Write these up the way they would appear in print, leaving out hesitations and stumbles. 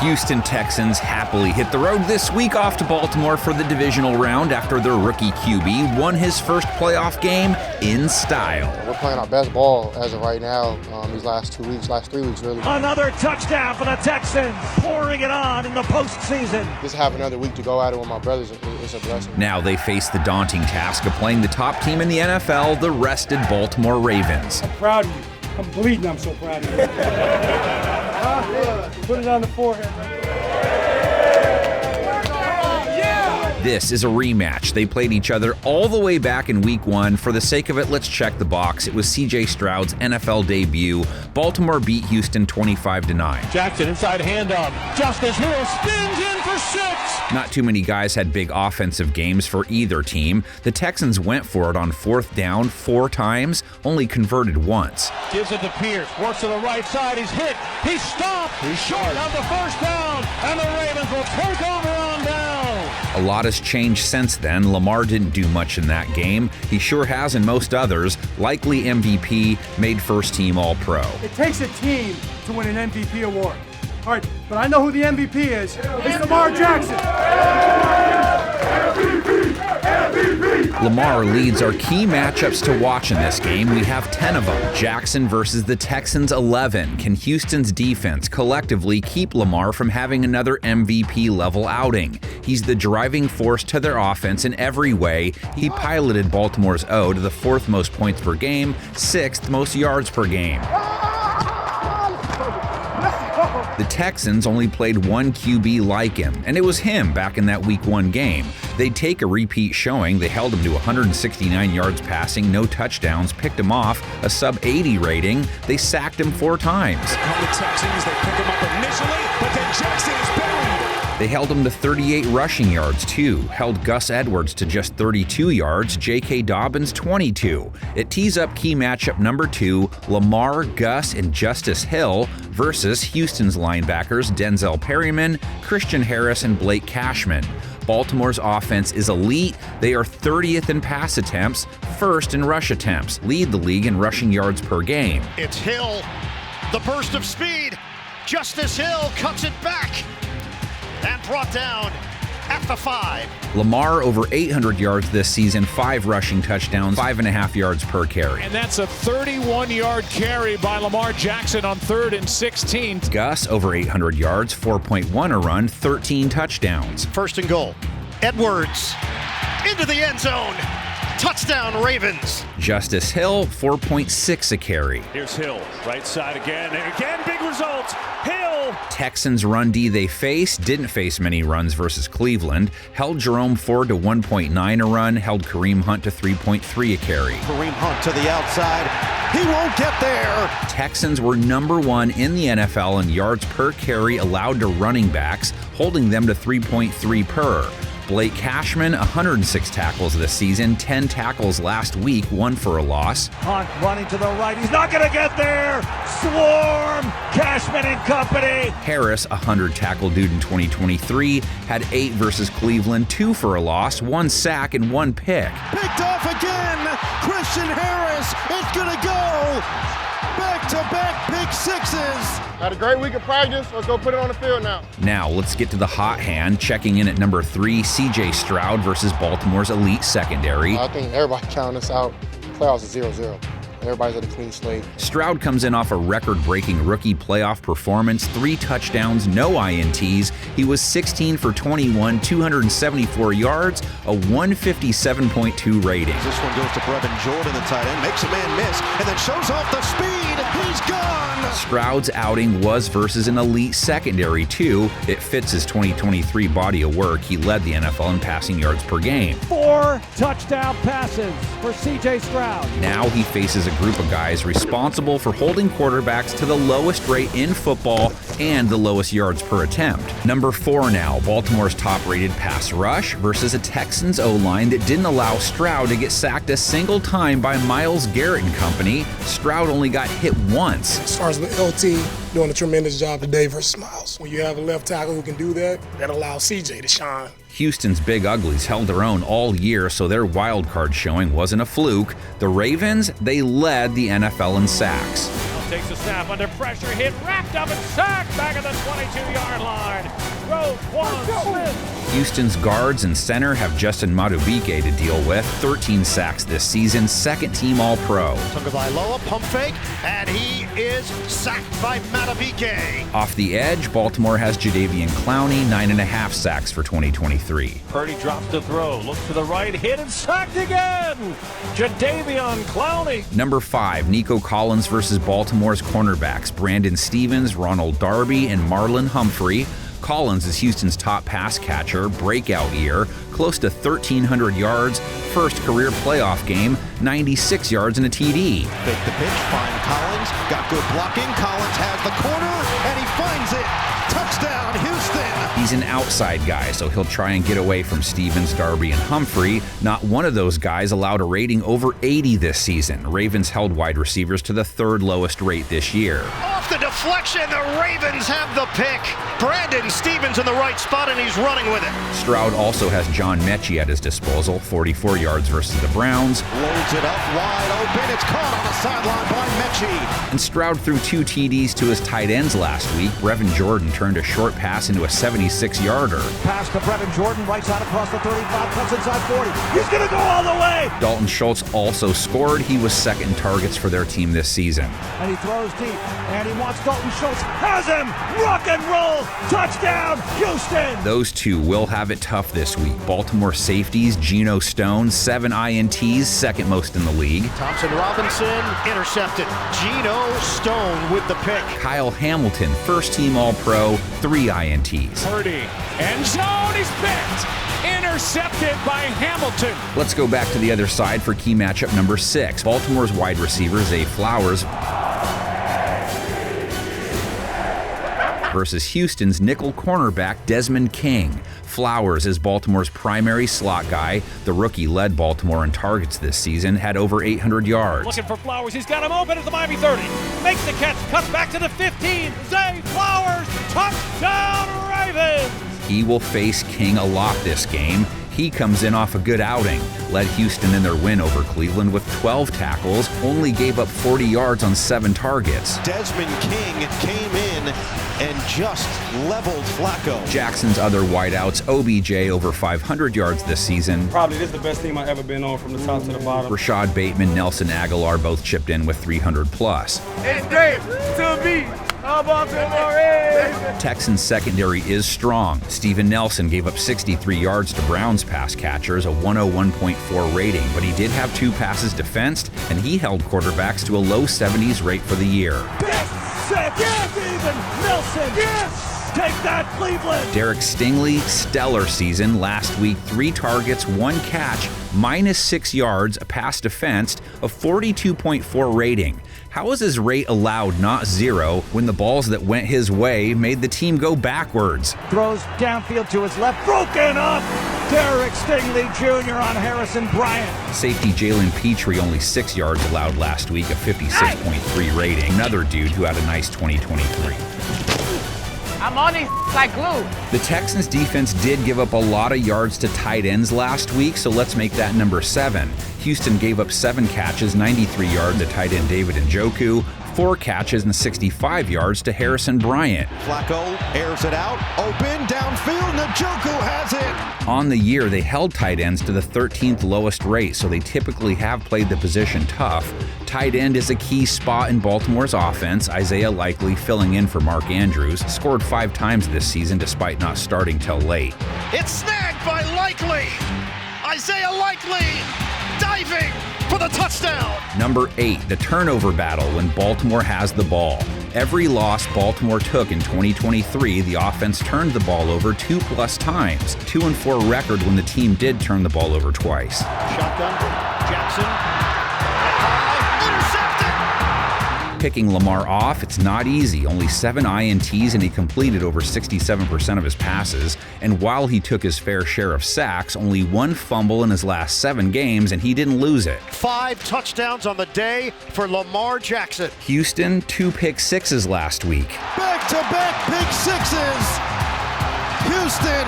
Houston Texans happily hit the road this week off to Baltimore for the divisional round after their rookie QB won his first playoff game in style. We're playing our best ball as of right now these last 3 weeks really. Another touchdown for the Texans, pouring it on in the postseason. Just have another week to go at it with my brothers is a blessing. Now they face the daunting task of playing the top team in the NFL, the rested Baltimore Ravens. I'm proud of you. I'm bleeding, I'm so proud of you. Put it on the forehead. This is a rematch. They played each other all the way back in week 1. For the sake of it, let's check the box. It was C.J. Stroud's NFL debut. Baltimore beat Houston 25-9. Jackson inside handoff. Justice Hill spins in for 6. Not too many guys had big offensive games for either team. The Texans went for it on 4th down 4 times, only converted once. Gives it to Pierce. Works to the right side. He's hit. He's stopped. He's short of the first down. And the Ravens will take over on down. A lot has changed since then. Lamar didn't do much in that game. He sure has in most others. Likely MVP, made first team All-Pro. It takes a team to win an MVP award. All right, but I know who the MVP is. It's Lamar Jackson. Lamar leads our key matchups to watch in this game. We have 10 of them. Jackson versus the Texans 11. Can Houston's defense collectively keep Lamar from having another MVP level outing? He's the driving force to their offense in every way. He piloted Baltimore's O to the 4th most points per game, 6th most yards per game. The Texans only played one QB like him, and it was him back in that Week 1 game. They'd take a repeat showing. They held him to 169 yards passing, no touchdowns, picked him off, a sub-80 rating. They sacked him 4 times. The Texans, they pick him up initially, but then Jackson is buried. They held him to 38 rushing yards, too. Held Gus Edwards to just 32 yards, J.K. Dobbins 22. It tees up key matchup number 2, Lamar, Gus, and Justice Hill versus Houston's linebackers Denzel Perryman, Christian Harris, and Blake Cashman. Baltimore's offense is elite. They are 30th in pass attempts, 1st in rush attempts, lead the league in rushing yards per game. It's Hill, the burst of speed. Justice Hill cuts it back and brought down at the 5. Lamar over 800 yards this season, 5 rushing touchdowns, 5.5 yards per carry. And that's a 31-yard carry by Lamar Jackson on 3rd and 16. Gus over 800 yards, 4.1 a run, 13 touchdowns. 1st and goal. Edwards into the end zone. Touchdown Ravens. Justice Hill, 4.6 a carry. Here's Hill, right side again, and again big results. Hill. Texans run D they didn't face many runs versus Cleveland. Held Jerome Ford to 1.9 a run, held Kareem Hunt to 3.3 a carry. Kareem Hunt to the outside. He won't get there. Texans were number 1 in the NFL in yards per carry allowed to running backs, holding them to 3.3 per. Blake Cashman, 106 tackles this season, 10 tackles last week, 1 for a loss. Hunt running to the right. He's not going to get there. Swarm. Cashman and company. Harris, 100 tackle dude in 2023, had 8 versus Cleveland, 2 for a loss, 1 sack, and 1 pick. Picked off again. Christian Harris. It's going to go. Back-to-back pick 6s. Had a great week of practice. Let's go put it on the field now. Now, let's get to the hot hand. Checking in at number 3, C.J. Stroud versus Baltimore's elite secondary. I think everybody counting us out. Playoffs is 0-0. Everybody's at a clean slate. Stroud comes in off a record-breaking rookie playoff performance, 3 touchdowns, no INTs. He was 16 for 21, 274 yards, a 157.2 rating. This one goes to Brevin Jordan, the tight end, makes a man miss, and then shows off the speed. He's gone. Stroud's outing was versus an elite secondary, too. It fits his 2023 body of work. He led the NFL in passing yards per game. 4 touchdown passes for C.J. Stroud. Now he faces a group of guys responsible for holding quarterbacks to the lowest rate in football and the lowest yards per attempt. Number 4 now, Baltimore's top-rated pass rush versus a Texans O-line that didn't allow Stroud to get sacked a single time by Myles Garrett and company. Stroud only got hit once. As far as the LT doing a tremendous job today versus Myles. When you have a left tackle who can do that, that allows CJ to shine. Houston's Big Uglies held their own all year, so their wild card showing wasn't a fluke. The Ravens, they led the NFL in sacks. takes a snap under pressure, hit, wrapped up and sacked back at the 22-yard line. Roquan Smith. Houston's guards and center have Justin Madubuike to deal with. 13 sacks this season, second team All-Pro. Tagovailoa, pump fake, and he is sacked by Madubuike. Off the edge, Baltimore has Jadeveon Clowney, 9.5 sacks for 2023. Purdy drops to throw, looks to the right, hit and sacked again. Jadeveon Clowney. Number 5, Nico Collins versus Baltimore's cornerbacks Brandon Stevens, Ronald Darby, and Marlon Humphrey. Collins is Houston's top pass catcher, breakout year, close to 1,300 yards, first career playoff game, 96 yards and a TD. Fake the pitch, find Collins, got good blocking, Collins has the corner, and he finds it. Touchdown, Houston! He's an outside guy, so he'll try and get away from Stevens, Darby, and Humphrey. Not one of those guys allowed a rating over 80 this season. Ravens held wide receivers to the third lowest rate this year. Off the deflection, the Ravens have the pick. Brandon Stevens in the right spot, and he's running with it. Stroud also has John Mechie at his disposal, 44 yards versus the Browns. Loads it up, wide open, it's caught on the sideline by Mechie. And Stroud threw 2 TDs to his tight ends last week. Brevin Jordan turned a short pass into a 76-yarder. Pass to Brevin Jordan, right side across the 35, cuts inside 40. He's going to go all the way! Dalton Schultz also scored. He was second in targets for their team this season. And he throws deep, and he wants Dalton Schultz. Has him! Rock and roll! Touchdown, Houston! Those two will have it tough this week. Baltimore safeties, Geno Stone, 7 INTs, second most in the league. Thompson Robinson intercepted. Geno Stone with the pick. Kyle Hamilton, first team All-Pro, 3 INTs. Purdy, end zone, he's picked! Intercepted by Hamilton. Let's go back to the other side for key matchup number 6. Baltimore's wide receiver, Zay Flowers, versus Houston's nickel cornerback, Desmond King. Flowers is Baltimore's primary slot guy. The rookie led Baltimore in targets this season, had over 800 yards. Looking for Flowers, he's got him open at the Miami 30. Makes the catch, cuts back to the 15. Zay Flowers, touchdown Ravens! He will face King a lot this game. He comes in off a good outing, led Houston in their win over Cleveland with 12 tackles, only gave up 40 yards on 7 targets. Desmond King came in and just leveled Flacco. Jackson's other wideouts, OBJ over 500 yards this season. Probably this is the best team I've ever been on from the top to the bottom. Rashad Bateman, Nelson Aguilar both chipped in with 300 plus. It's Dave to me. Texans secondary is strong. Steven Nelson gave up 63 yards to Browns pass catchers, a 101.4 rating, but he did have 2 passes defensed, and he held quarterbacks to a low 70s rate for the year. Steven Nelson! Yes! Take that, Cleveland! Derek Stingley, stellar season. Last week, 3 targets, 1 catch, minus 6 yards, a pass defensed, a 42.4 rating. How is his rate allowed, not 0, when the balls that went his way made the team go backwards? Throws downfield to his left, broken up! Derek Stingley Jr. on Harrison Bryant. Safety Jalen Petrie, only 6 yards allowed last week, a 56.3 rating. Another dude who had a nice 2023. I'm on these like glue. The Texans defense did give up a lot of yards to tight ends last week, so let's make that number 7. Houston gave up 7 catches, 93 yards to tight end David Njoku, 4 catches and 65 yards to Harrison Bryant. Flacco airs it out, open, downfield, Njoku has it. On the year, they held tight ends to the 13th lowest rate, so they typically have played the position tough. Tight end is a key spot in Baltimore's offense. Isaiah Likely, filling in for Mark Andrews, scored 5 times this season despite not starting till late. It's snagged by Likely. Isaiah Likely diving for the touchdown. Number 8, the turnover battle when Baltimore has the ball. Every loss Baltimore took in 2023, the offense turned the ball over 2+ times. 2-4 record when the team did turn the ball over twice. Shotgun, Jackson. Picking Lamar off, it's not easy. Only 7 INTs and he completed over 67% of his passes. And while he took his fair share of sacks, only 1 fumble in his last 7 games and he didn't lose it. 5 touchdowns on the day for Lamar Jackson. Houston, 2 pick sixes last week. Back-to-back pick sixes. Houston,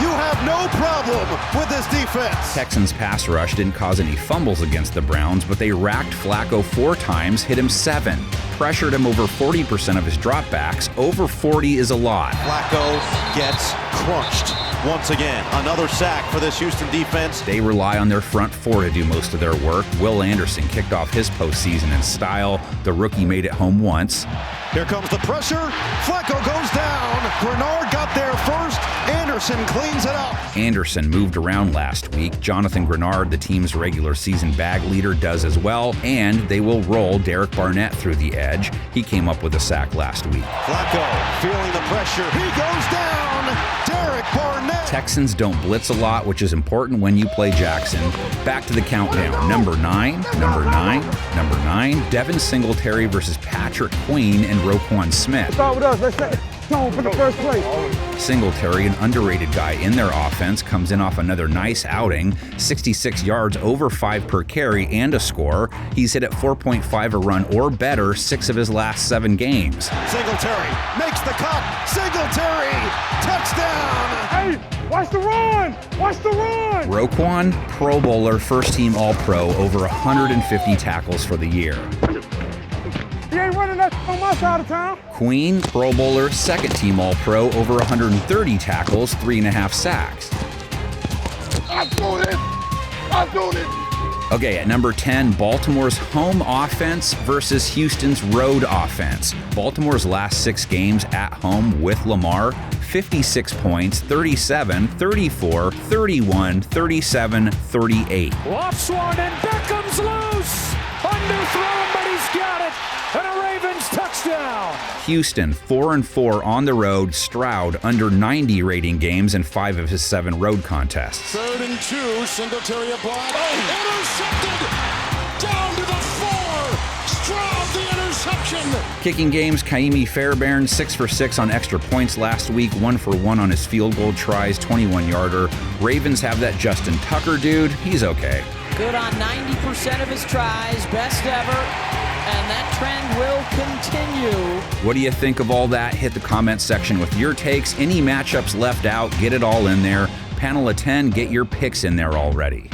you have no problem with this defense. Texans pass rush didn't cause any fumbles against the Browns, but they racked Flacco 4 times, hit him 7. pressured him over 40% of his dropbacks. Over 40 is a lot. Flacco gets crunched once again. Another sack for this Houston defense. They rely on their front four to do most of their work. Will Anderson kicked off his postseason in style. The rookie made it home once. Here comes the pressure. Flacco goes down. Grenard got there first. Anderson cleans it up. Anderson moved around last week. Jonathan Grenard, the team's regular season bag leader, does as well. And they will roll Derek Barnett through the edge. He came up with a sack last week. Flacco feeling the pressure. He goes down. Derek Barnett. Texans don't blitz a lot, which is important when you play Jackson. Back to the countdown. Number 9, Devin Singletary versus Patrick Queen and Roquan Smith. Start with us. Let's set the tone for the first place. Singletary, an underrated guy in their offense, comes in off another nice outing. 66 yards, over 5 per carry, and a score. He's hit at 4.5 a run or better 6 of his last 7 games. Singletary makes the cut. Singletary, touchdown. Hey, watch the run. Watch the run. Roquan, Pro Bowler, first-team All-Pro, over 150 tackles for the year. He ain't running that on my side of town. Queen, Pro Bowler, second-team All-Pro, over 130 tackles, 3.5 sacks. I'm doing it. Okay, at number 10, Baltimore's home offense versus Houston's road offense. Baltimore's last 6 games at home with Lamar, 56 points, 37, 34, 31, 37, 38. Off Swan and Beckham's loose. Underthrown, but he's got it. And a Ravens touchdown. Houston, 4-4 on the road. Stroud, under 90 rating games in 5 of his 7 road contests. 3rd and 2, Singletary a block. Intercepted! Down to the 4! Stroud the interception! Kicking games, Kaimi Fairbairn, 6 for 6 on extra points last week, 1 for 1 on his field goal tries, 21-yarder. Ravens have that Justin Tucker dude. He's okay. Good on 90% of his tries, best ever. And that trend will continue. What do you think of all that? Hit the comment section with your takes. Any matchups left out, get it all in there. Panel of 10, get your picks in there already.